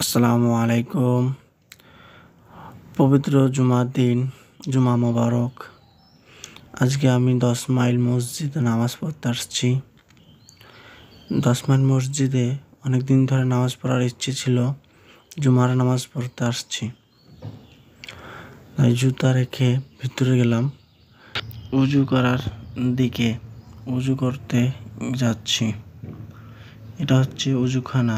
আসসালামু আলাইকুম। পবিত্র জুমার দিন, জুমা মোবারক। আজকে আমি 10 মাইল মসজিদে নামাজ পড়তে আসছি। 10 মাইল মসজিদে অনেকদিন ধরে নামাজ পড়ার ইচ্ছে ছিল, জুমার নামাজ পড়তে আসছি। তাই জুতা রেখে ভিতরে গেলাম, উজু করার দিকে উজু করতে যাচ্ছি। এটা হচ্ছে উজুখানা।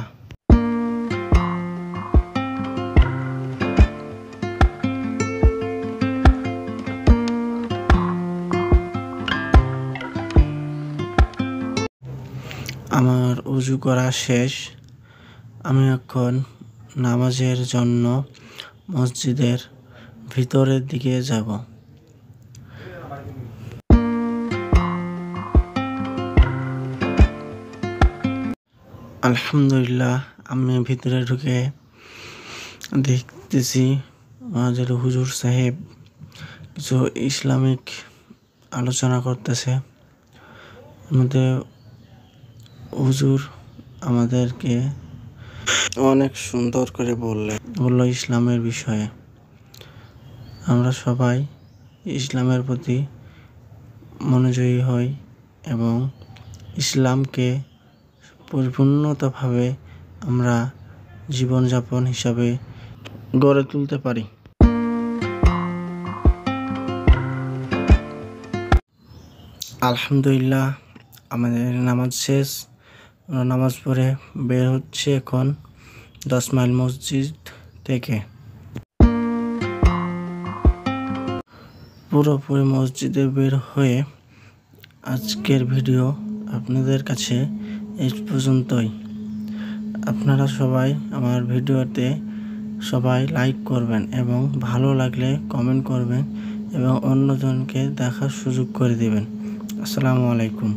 আমার উজু করা শেষ। আমি এখন নামাজের জন্য মসজিদের ভিতরের দিকে যাব। আলহামদুলিল্লাহ, আমি ভিতরে ঢুকে দেখতেছি আমাদের হুজুর সাহেব কিছু ইসলামিক আলোচনা করতেছে। আমাদের হুজুর আমাদেরকে অনেক সুন্দর করে বলল ইসলামের বিষয়ে। আমরা সবাই ইসলামের প্রতি মনোযোগী হই এবং ইসলামকে পরিপূর্ণতাভাবে আমরা জীবনযাপন হিসাবে গড়ে তুলতে পারি। আলহামদুলিল্লাহ, আমাদের নামাজ শেষ। আমরা নামাজ পড়ে বের হচ্ছে এখন 10 মাইল মসজিদ থেকে। পুরোপুরি মসজিদে বের হয়ে আজকের ভিডিও আপনাদের কাছে এই পর্যন্তই। আপনারা সবাই আমার ভিডিওতে সবাই লাইক করবেন এবং ভালো লাগলে কমেন্ট করবেন এবং অন্যজনকে দেখার সুযোগ করে দেবেন। আসসালামু আলাইকুম।